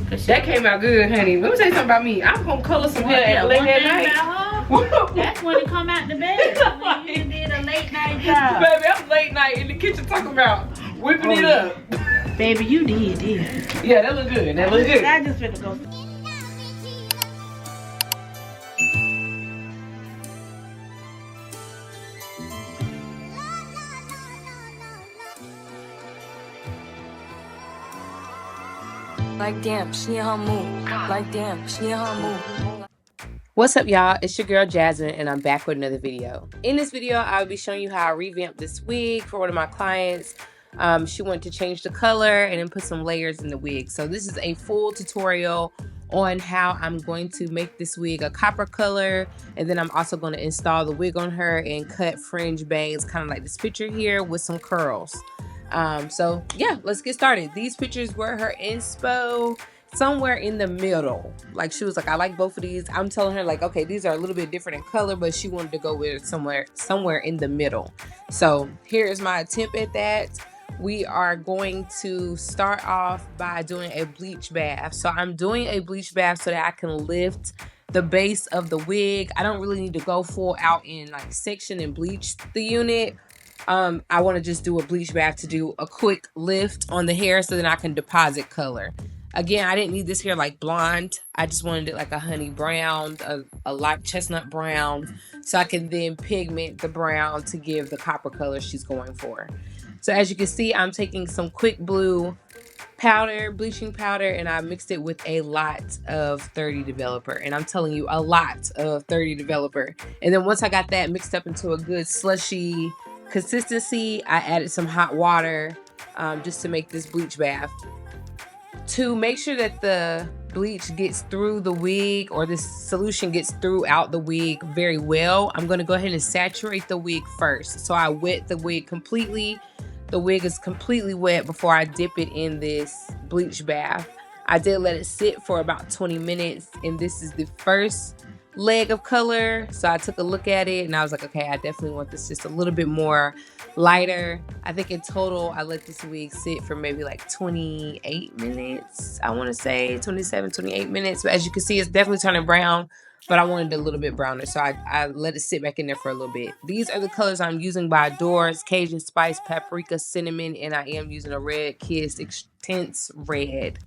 That came out good, honey. Let me tell you something about me. I'm gonna color some hair late at night. That's when it come out the bed. When you did a late night job. Baby, I'm late night in the kitchen talking about whipping it up. Baby, you did, yeah. Yeah, that look good. That look good. I just finna go. Like damn, she in her mood. Like damn, she in her mood. What's up, y'all? It's your girl Jasmine, and I'm back with another video. In this video, I'll be showing you how I revamped this wig for one of my clients. She wanted to change the color and then put some layers in the wig. So this is a full tutorial on how I'm going to make this wig a copper color, and then I'm also going to install the wig on her and cut fringe bangs, kind of like this picture here, with some curls. So yeah, let's get started. These pictures were her inspo, somewhere in the middle. Like, she was like, I like both of these. I'm telling her like, okay, these are a little bit different in color, but she wanted to go with it somewhere in the middle. So here's my attempt at that. We are going to start off by doing a bleach bath. So I'm doing a bleach bath so that I can lift the base of the wig. I don't really need to go full out in like section and bleach the unit. I want to just do a bleach bath to do a quick lift on the hair so then I can deposit color. Again, I didn't need this hair like blonde. I just wanted it like a honey brown, a light chestnut brown, so I can then pigment the brown to give the copper color she's going for. So as you can see, I'm taking some quick blue powder, bleaching powder, and I mixed it with a lot of 30 developer. And I'm telling you, a lot of 30 developer. And then once I got that mixed up into a good slushy consistency, I added some hot water just to make this bleach bath. To make sure that the bleach gets through the wig, or this solution gets throughout the wig very well, I'm going to go ahead and saturate the wig first. So I wet the wig completely. The wig is completely wet before I dip it in this bleach bath. I did let it sit for about 20 minutes, and this is the first leg of color. So I took a look at it and I was like, okay, I definitely want this just a little bit more lighter. I think in total I let this wig sit for maybe like 28 minutes. I want to say 27, 28 minutes. But as you can see, it's definitely turning brown, but I wanted it a little bit browner, so I let it sit back in there for a little bit. These are the colors I'm using by Doors: Cajun Spice, Paprika, Cinnamon, and I am using a Red Kiss Intense Red.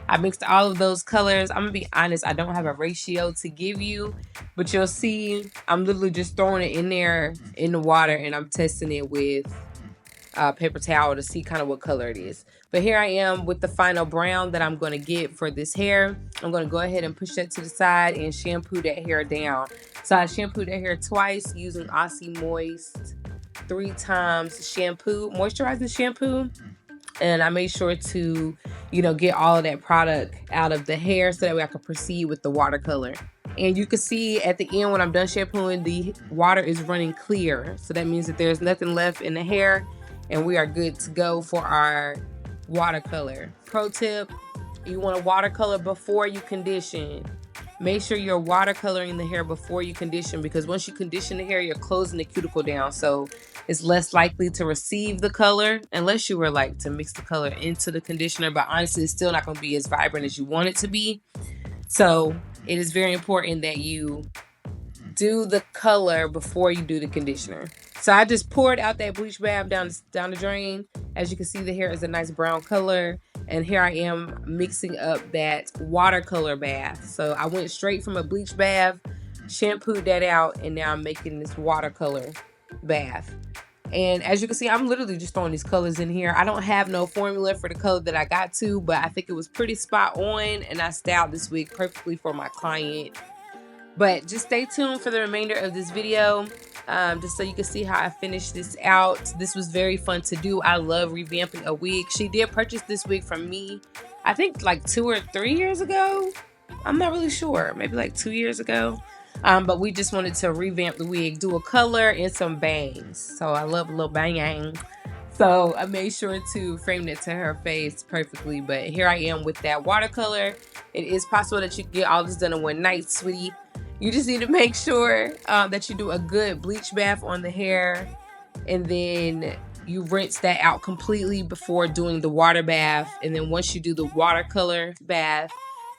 I mixed all of those colors. I'm gonna be honest, I don't have a ratio to give you, but you'll see I'm literally just throwing it in there in the water, and I'm testing it with a paper towel to see kind of what color it is. But here I am with the final brown that I'm going to get for this hair. I'm going to go ahead and push that to the side and shampoo that hair down. So I shampooed that hair twice using Aussie Moist 3 times shampoo, moisturizing shampoo. And I made sure to, get all of that product out of the hair so that way I can proceed with the watercolor. And you can see at the end when I'm done shampooing, the water is running clear. So that means that there's nothing left in the hair, and we are good to go for our watercolor. Pro tip, you want to watercolor before you condition. Make sure you're watercoloring the hair before you condition, because once you condition the hair, you're closing the cuticle down, so it's less likely to receive the color, unless you were like to mix the color into the conditioner. But honestly, it's still not going to be as vibrant as you want it to be. So it is very important that you do the color before you do the conditioner. So I just poured out that bleach bath down the drain. As you can see, the hair is a nice brown color. And here I am mixing up that watercolor bath. So I went straight from a bleach bath, shampooed that out, and now I'm making this watercolor bath. And as you can see, I'm literally just throwing these colors in here. I don't have no formula for the color that I got to, but I think it was pretty spot on, and I styled this wig perfectly for my client. But just stay tuned for the remainder of this video, just so you can see how I finished this out. This was very fun to do. I love revamping a wig. She did purchase this wig from me, I think like 2 or 3 years ago. I'm not really sure. Maybe like 2 years ago. But we just wanted to revamp the wig, do a color and some bangs. So I love a little bang. So I made sure to frame it to her face perfectly. But here I am with that watercolor. It is possible that you can get all this done in one night, sweetie. You just need to make sure that you do a good bleach bath on the hair, and then you rinse that out completely before doing the water bath. And then once you do the watercolor bath,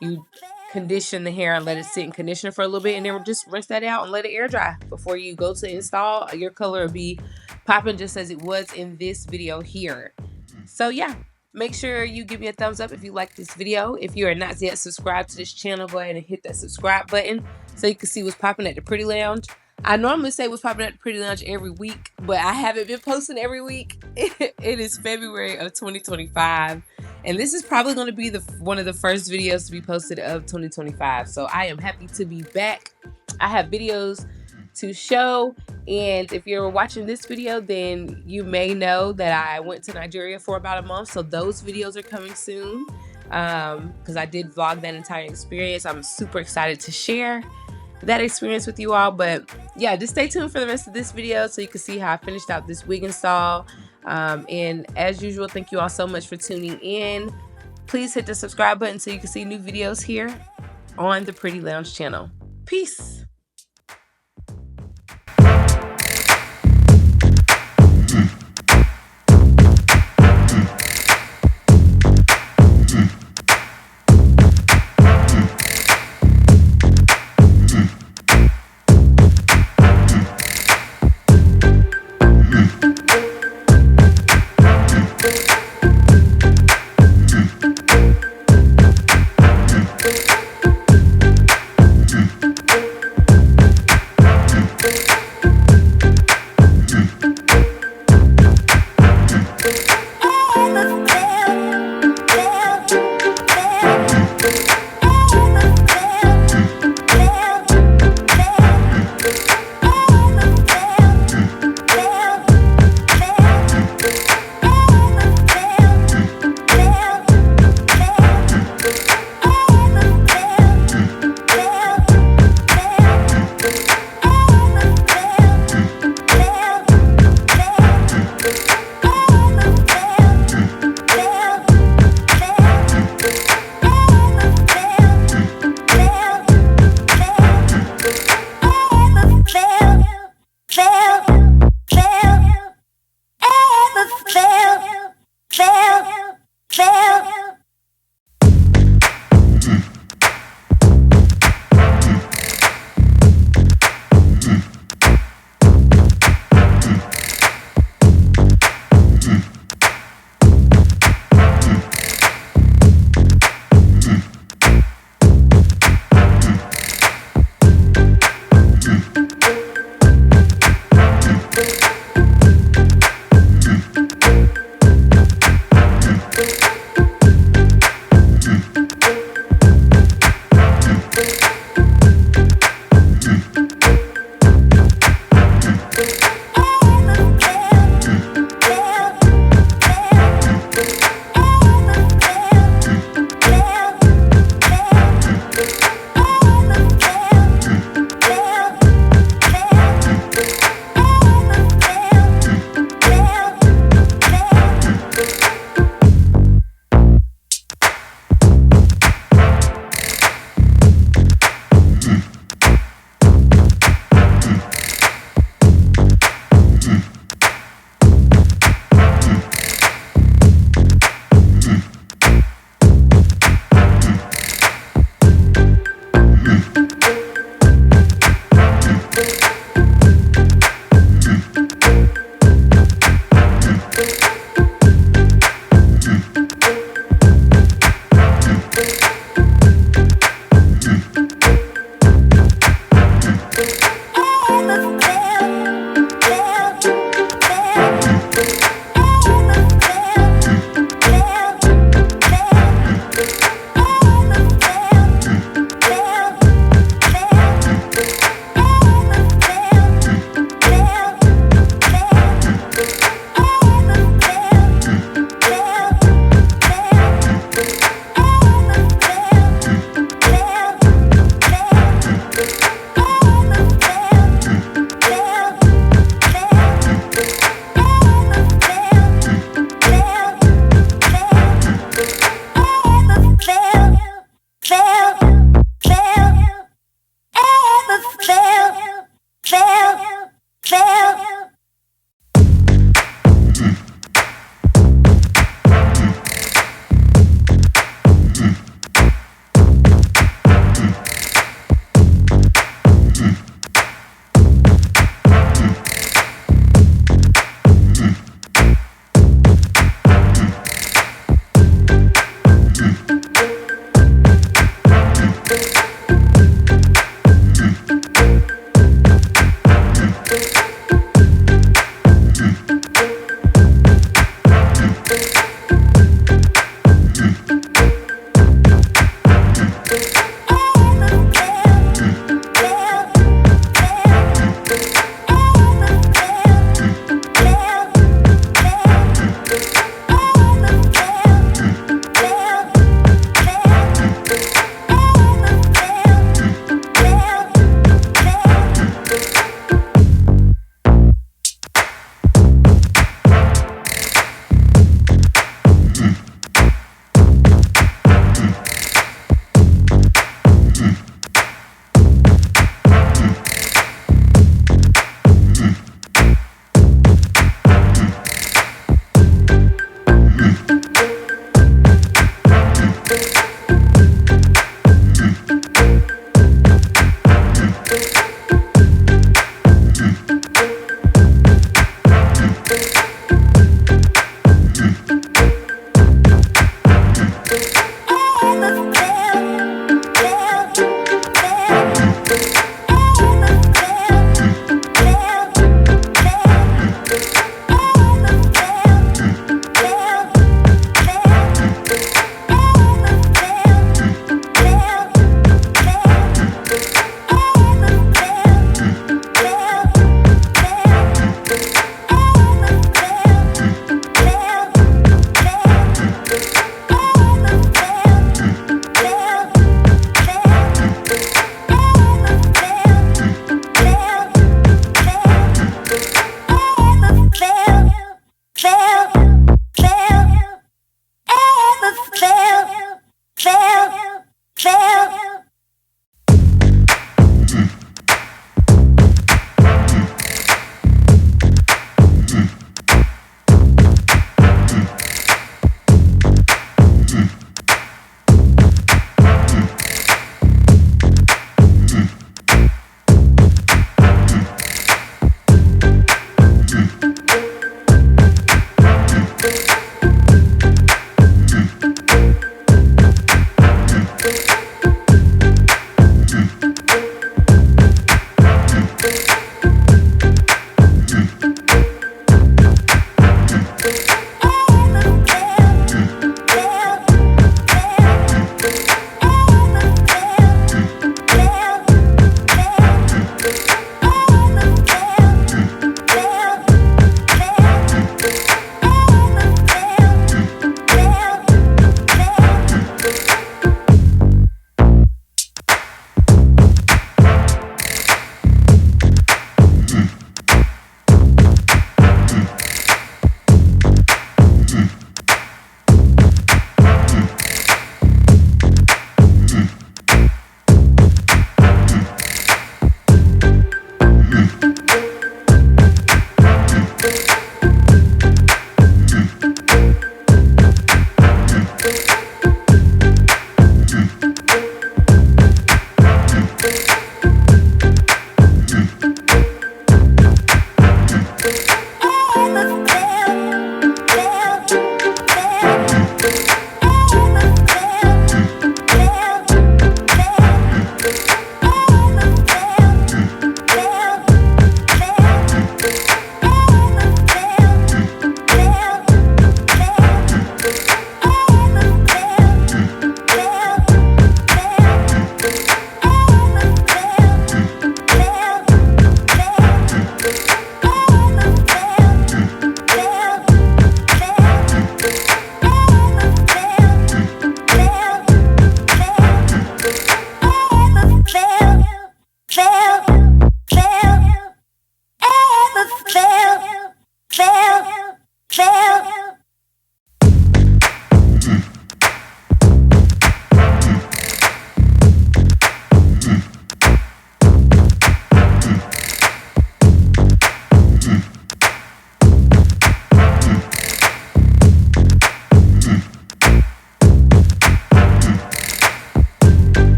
you condition the hair and let it sit in conditioner for a little bit, and then just rinse that out and let it air dry before you go to install. Your color will be popping just as it was in this video here. So yeah, make sure you give me a thumbs up if you like this video. If you are not yet subscribed to this channel, go ahead and hit that subscribe button so you can see what's popping at the Pretty Lounge. I normally say what's popping at the Pretty Lounge every week, but I haven't been posting every week. It is February of 2025, and this is probably going to be one of the first videos to be posted of 2025. So I am happy to be back. I have videos to show, and if you're watching this video, then you may know that I went to Nigeria for about a month. So those videos are coming soon because I did vlog that entire experience. I'm super excited to share that experience with you all. But yeah, just stay tuned for the rest of this video so you can see how I finished out this wig install. And as usual, thank you all so much for tuning in. Please hit the subscribe button so you can see new videos here on the Pretty Lounge channel. Peace.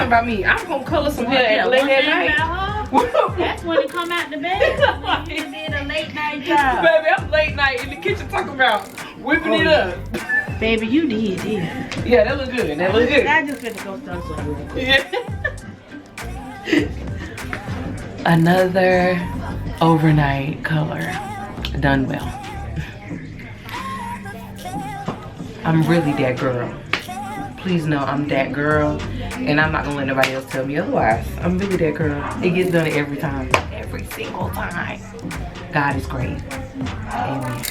about me. I'm gonna color some hair Yeah, late one at thing night. about her, that's when it come out the bed. When you did a late night job. Baby, I'm late night in the kitchen talking about whipping it up. Baby, you did, yeah. Yeah, that look good. That look good. I just finna go start something real quick. Yeah. Another overnight color. Done well. I'm really that girl. Please know I'm that girl. And I'm not gonna let nobody else tell me otherwise. I'm really that girl. It gets done every time. Every single time. God is great. Amen.